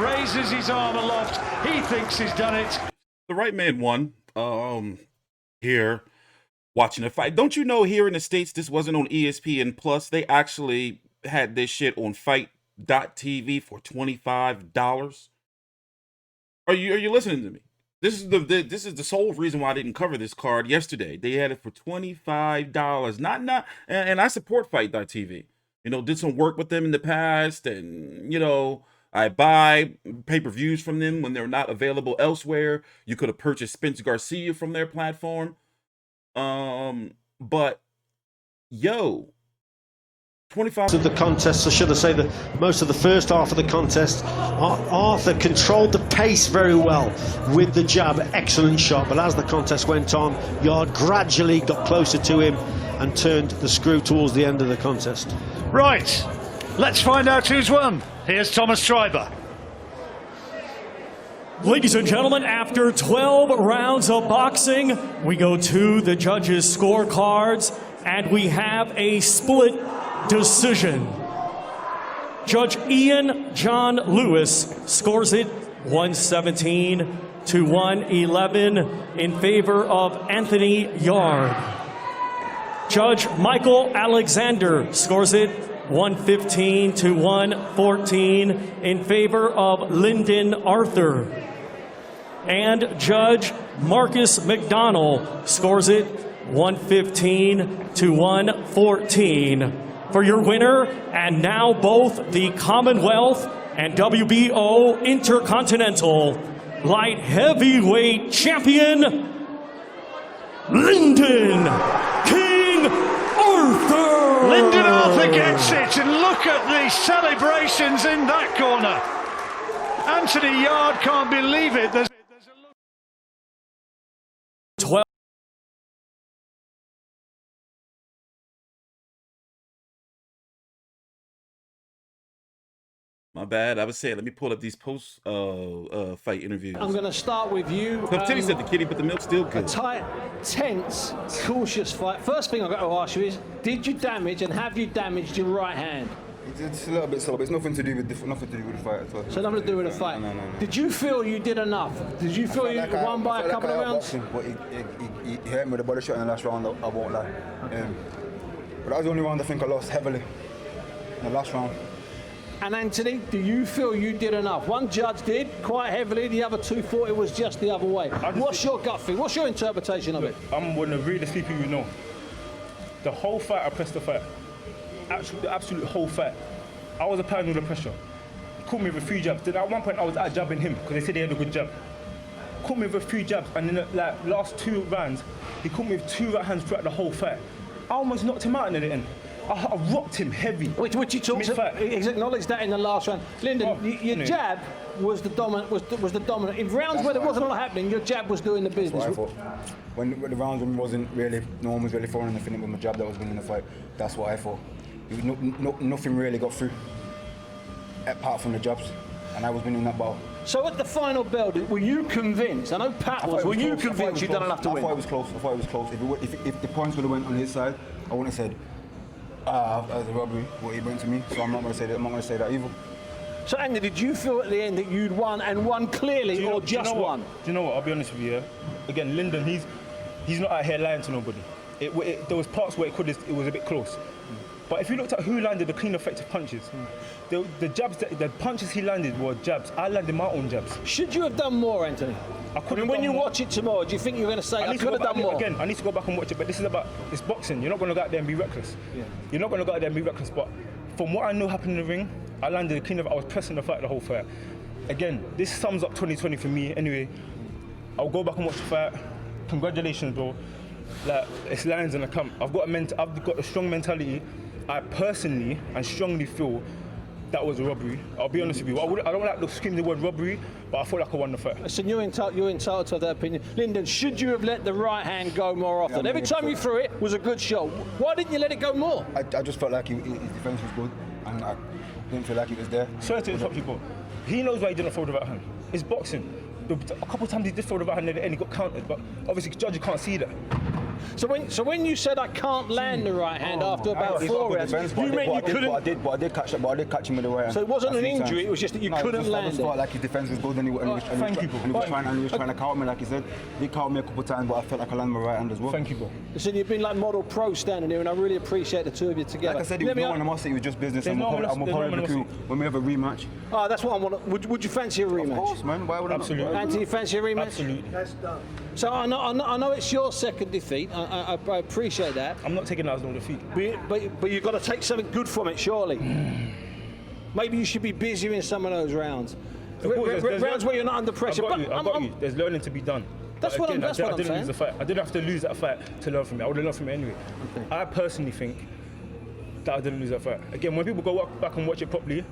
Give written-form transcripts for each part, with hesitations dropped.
raises his arm aloft. He thinks he's done it. The right man won. Here, watching the fight. Don't you know here in the States, this wasn't on ESPN Plus. They actually had this shit on fight.tv for $25. Are you listening to me? This is the sole reason why I didn't cover this card yesterday. They had it for $25. And I support fight.tv. You know, did some work with them in the past, and you know, I buy pay-per-views from them when they're not available elsewhere. You could have purchased Spence Garcia from their platform. But yo, 25 of the contest, or should I say that most of the first half of the contest, Arthur controlled the pace very well with the jab, excellent shot, but as the contest went on, Yarde gradually got closer to him and turned the screw towards the end of the contest. Right, let's find out who's won. Here's Thomas Schreiber. Ladies and gentlemen, after 12 rounds of boxing, we go to the judges' scorecards, and we have a split decision. Judge Ian John Lewis scores it 117 to 111 in favor of Anthony Yarde. Judge Michael Alexander scores it 115 to 114 in favor of Lyndon Arthur. And Judge Marcus McDonald scores it 115 to 114 for your winner, and now both the Commonwealth and WBO Intercontinental Light Heavyweight Champion, Lyndon King Arthur. Lyndon Arthur gets it, and look at the celebrations in that corner. Anthony Yarde can't believe it. There's a look. 12. My bad. I was saying, let me pull up these post fight interviews. I'm going to start with you. Titty said the kitty, but the milk's still good. A tight, tense, cautious fight. First thing I've got to ask you is, did you damage and have you damaged your right hand? It's a little bit slow, but it's nothing to do with the fight at all. So nothing to do with the fight? No. Did you feel you did enough? Did you feel you won by a couple of rounds? But he hit me with a body shot in the last round, I won't lie. But that was the only round I think I lost heavily, in the last round. And Anthony, do you feel you did enough? One judge did quite heavily, the other two thought it was just the other way. What's your gut feel? What's your interpretation of it? I'm one of the realest people you know. The whole fight, I pressed the fight. The absolute whole fight. I was applying all the pressure. He caught me with a few jabs. Then at one point I was out jabbing him because they said he had a good jab. Caught me with a few jabs, and in the last 2 rounds, he caught me with 2 right hands throughout the whole fight. I almost knocked him out in the end. I rocked him heavy. Which he talked about. He's acknowledged that in the last round. Lyndon, your jab was the dominant. Was the dominant. In rounds where there wasn't a lot happening, your jab was doing the business. That's what I thought. When the rounds wasn't really, no one was really throwing anything with my jab that was winning the fight. That's what I thought. Nothing really got through, apart from the jabs, and I was winning that battle. So at the final bell, were you convinced? I know Pat was. Were you convinced you'd done enough to win? I thought it was close. I thought it was close. If the points would have went on his side, I wouldn't have said as a robbery what he went to me. So I'm not going to say that. I'm not going to say that either. So Andy, did you feel at the end that you'd won and won clearly, or just won? Do you know what? I'll be honest with you. Again, Lyndon, he's not out here lying to nobody. There was parts where it was a bit close. But if you looked at who landed the clean, effective punches, the jabs, the punches he landed were jabs. I landed my own jabs. Should you have done more, Anthony? When you watch it tomorrow, do you think you're going to say, I could have done more? Again, I need to go back and watch it, but it's boxing. You're not going to go out there and be reckless. Yeah. You're not going to go out there and be reckless, but from what I know happened in the ring, I landed clean. I was pressing the fight the whole fight. Again, this sums up 2020 for me. Anyway, I'll go back and watch the fight. Congratulations, bro. Like, it's lions in the camp. I've got a strong mentality. I personally and strongly feel that was a robbery. I'll be honest with you. I don't like to scream the word robbery, but I feel like I won the fight. Listen, you're entitled to that opinion. Lyndon, should you have let the right hand go more often? Every time you threw it was a good shot. Why didn't you let it go more? I just felt like his defence was good, and I didn't feel like it was there. Sorry to interrupt you, but he knows why he didn't throw the right hand. It's boxing. A couple of times he did throw the right hand at the end, he got countered, but obviously judges can't see that. So when you said I can't land the right hand after about He's got 4 good rounds, defense, you meant you couldn't. But I did catch him with the right hand. So it wasn't a an few injury, times. it was just that you No, couldn't I land just it. felt like his defense was good and he was trying to count me like he said. He caught me a couple of times, but I felt like I landed my right hand as well. Thank you, bro. Listen, you've been like model pros standing here, and I really appreciate the two of you together. Like I said, it was no animosity, it was just business. There's I'm no a animosity, public crew when we have a rematch. Oh, that's what I want. Would you fancy a rematch? Of course, man. Why would I? Absolutely. Anthony, you fancy a rematch? Absolutely. So I know it's your second defeat. I appreciate that. I'm not taking that as no defeat. But you've got to take something good from it, surely. Maybe you should be busier in some of those rounds. Rounds where you're not under pressure. I got you. There's learning to be done. That's what I'm saying. I didn't lose the fight. I didn't have to lose that fight to learn from it. I would have learned from it anyway. Okay. I personally think that I didn't lose that fight. Again, when people go back and watch it properly,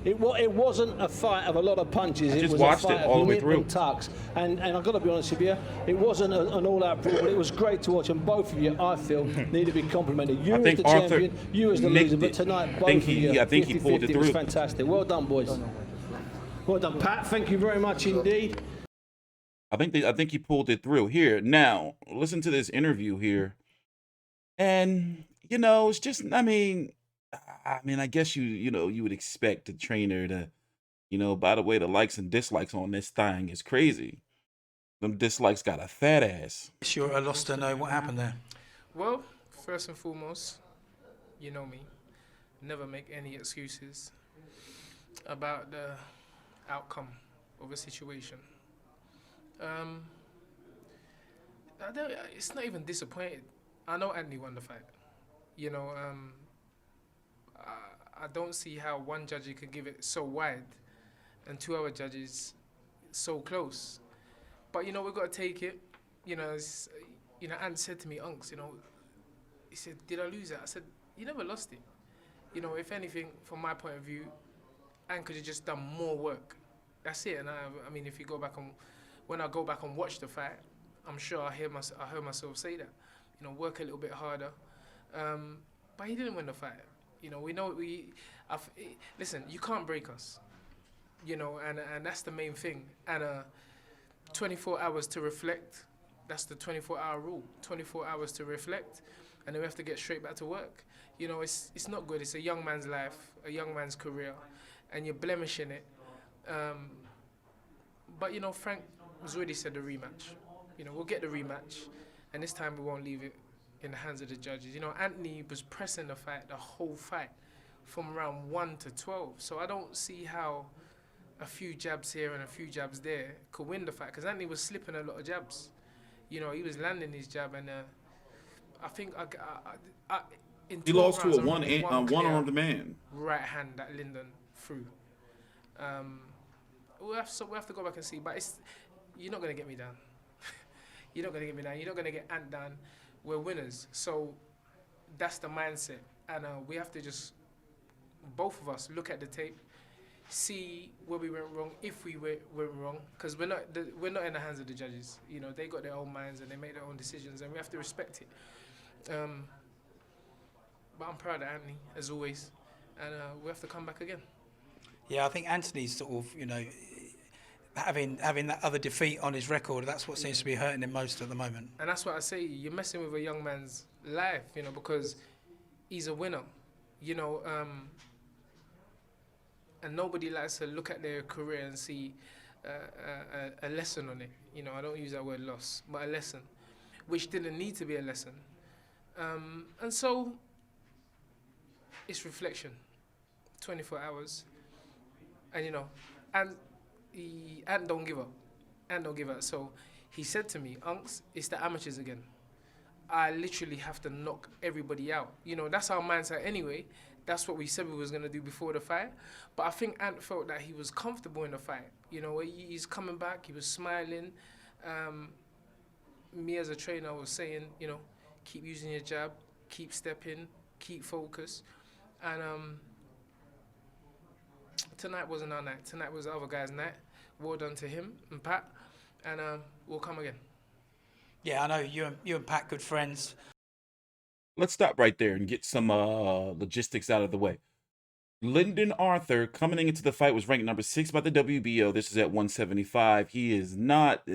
it wasn't a fight of a lot of punches. I just was watched a fight it all of the way nip through. and tucks. And I've got to be honest with you, it wasn't an all-out brawl, but it was great to watch. And both of you, I feel, need to be complimented. You I as think the Arthur champion, you as the nicked loser. But it. tonight, I both think of he- you, I think he pulled it 50-50. It was through. fantastic. Well done, boys. Well done, Pat. Thank you very much indeed. I think he pulled it through. Here, now, listen to this interview here. And, it's just, I mean, I guess you would expect the trainer to, by the way, the likes and dislikes on this thing is crazy. Them dislikes got a fat ass. Sure, I lost to know what happened there. Well, first and foremost, you know me, never make any excuses about the outcome of a situation. It's not even disappointed. I know Anthony won the fight. I don't see how one judge could give it so wide and 2 other judges so close. But we've got to take it. Ant said to me, Unks, he said, did I lose it? I said, you never lost it. If anything, from my point of view, Ant could have just done more work. That's it. And I mean, if you go back when I go back and watch the fight, I'm sure I heard myself say that. Work a little bit harder. But he didn't win the fight. We know listen, you can't break us. And that's the main thing. And 24 hours to reflect. That's the 24-hour rule. 24 hours to reflect, and then we have to get straight back to work. It's not good. It's a young man's life, a young man's career, and you're blemishing it. But Frank has already said the rematch. We'll get the rematch, and this time we won't leave it in the hands of the judges. Anthony was pressing the fight, the whole fight, from round 1 to 12. So I don't see how a few jabs here and a few jabs there could win the fight, because Anthony was slipping a lot of jabs. He was landing his jab, and I think in He 12 lost to rounds, a one-armed man. Right hand that Lyndon threw. We'll have to go back and see, but you're not going to get me down. You're not going to get me down. You're not going to get Ant down. We're winners. So that's the mindset. And we have to just, both of us, look at the tape, see where we went wrong, if we went wrong, because we're not in the hands of the judges. They got their own minds and they make their own decisions, and we have to respect it. But I'm proud of Anthony, as always, and we have to come back again. Yeah, I think Anthony's sort of, having that other defeat on his record, that's what seems to be hurting him most at the moment. And that's what I say, you're messing with a young man's life, because he's a winner, and nobody likes to look at their career and see a lesson on it. I don't use that word loss, but a lesson, which didn't need to be a lesson. And so, it's reflection, 24 hours. And, and don't give up. And don't give up. So, he said to me, Unks, it's the amateurs again. I literally have to knock everybody out. That's our mindset anyway. That's what we said we was going to do before the fight. But I think Ant felt that he was comfortable in the fight. He's coming back, he was smiling. Me as a trainer was saying, keep using your jab, keep stepping, keep focus. And tonight wasn't our night. Tonight was the other guy's night. Well done to him and Pat. And we'll come again. Yeah, I know you and Pat, good friends. Let's stop right there and get some logistics out of the way. Lyndon Arthur, coming into the fight, was ranked number 6 by the WBO. This is at 175. He is not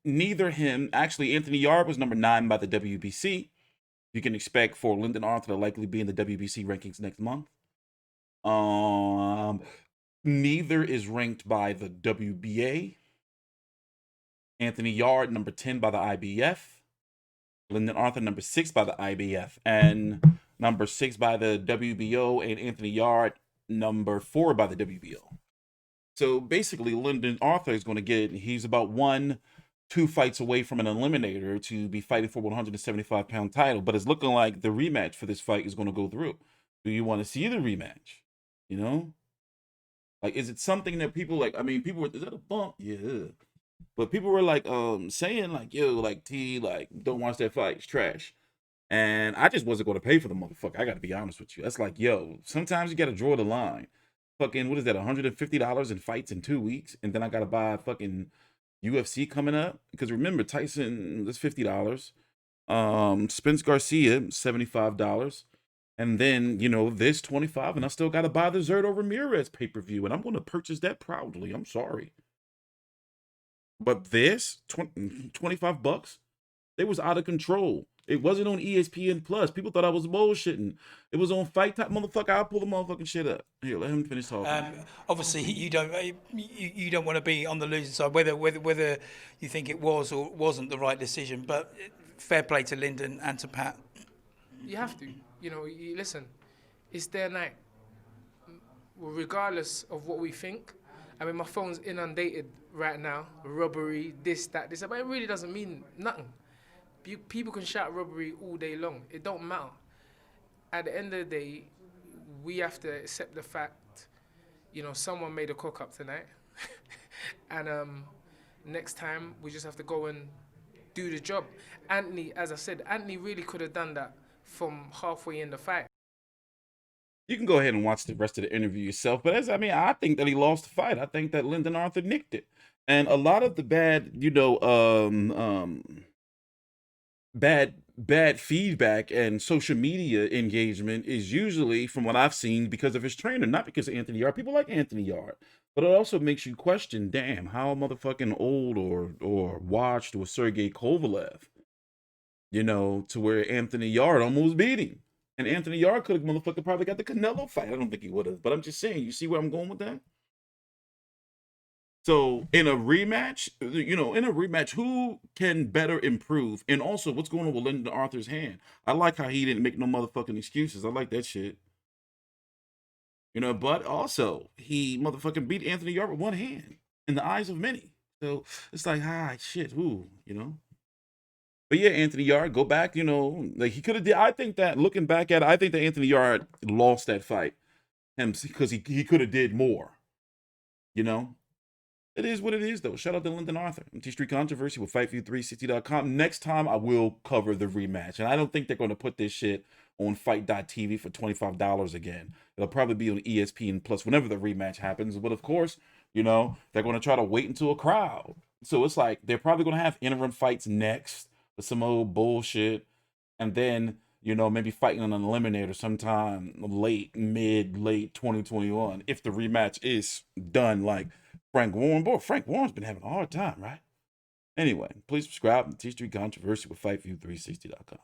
neither him, actually, Anthony Yarde was number 9 by the WBC. You can expect for Lyndon Arthur to likely be in the WBC rankings next month. Neither is ranked by the WBA. Anthony Yarde, number 10 by the IBF. Lyndon Arthur, number 6 by the IBF. And number 6 by the WBO. And Anthony Yarde, number 4 by the WBO. So basically, Lyndon Arthur is going to he's about 1-2 fights away from an eliminator to be fighting for 175-pound title. But it's looking like the rematch for this fight is going to go through. Do you want to see the rematch? You know? Like, is it something that people like? I mean, people were, is that a bump? Yeah. But people were like, saying like, yo, like T, like, don't watch that fight. It's trash. And I just wasn't going to pay for the motherfucker. I got to be honest with you. That's like, yo, sometimes you got to draw the line. Fucking, what is that? $150 in fights in 2 weeks. And then I got to buy fucking UFC coming up. Because remember, Tyson, that's $50. Spence Garcia, $75. And then, you know, this 25, and I still got to buy the Zerto Ramirez pay-per-view, and I'm going to purchase that proudly. I'm sorry. But this, 25 bucks, it was out of control. It wasn't on ESPN Plus. People thought I was bullshitting. It was on Fight Time. Motherfucker, I'll pull the motherfucking shit up. Here, let him finish talking. Obviously, you don't want to be on the losing side, whether you think it was or wasn't the right decision. But fair play to Lyndon and to Pat. You have to. You know, listen, it's their night. Regardless of what we think. I mean, my phone's inundated right now. Robbery, this, that, but it really doesn't mean nothing. People can shout robbery all day long. It don't matter. At the end of the day, we have to accept the fact, you know, someone made a cock up tonight. And next time, we just have to go and do the job. Anthony, as I said, Anthony really could have done that from halfway in the fight. You can go ahead and watch the rest of the interview yourself. But I think that he lost the fight. I think that Lyndon Arthur nicked it. And a lot of the bad, you know, bad feedback and social media engagement is usually, from what I've seen, because of his trainer, not because of Anthony Yarde. People like Anthony Yarde. But it also makes you question, damn, how motherfucking old or watched was Sergey Kovalev? You know, to where Anthony Yarde almost beat him. And Anthony Yarde could have motherfucker probably got the Canelo fight. I don't think he would have. But I'm just saying, you see where I'm going with that? So in a rematch, you know, who can better improve? And also, what's going on with Lyndon Arthur's hand? I like how he didn't make no motherfucking excuses. I like that shit. You know, but also, he motherfucking beat Anthony Yarde with one hand in the eyes of many. So it's like, shit, ooh, you know? But yeah, Anthony Yarde, go back, you know, like he could have did. I think that looking back at it, I think that Anthony Yarde lost that fight. Because he could have did more. You know? It is what it is, though. Shout out to Lyndon Arthur. I'm TstreeT Controversy with FightView360.com. Next time, I will cover the rematch. And I don't think they're going to put this shit on Fight.tv for $25 again. It'll probably be on ESPN Plus whenever the rematch happens. But of course, you know, they're going to try to wait until a crowd. So it's like they're probably going to have interim fights next with some old bullshit. And then, you know, maybe fighting on an eliminator sometime late 2021 if the rematch is done like Frank Warren. Boy, Frank Warren's been having a hard time, right? Anyway, please subscribe to TstreeT Controversy with FightView360.com.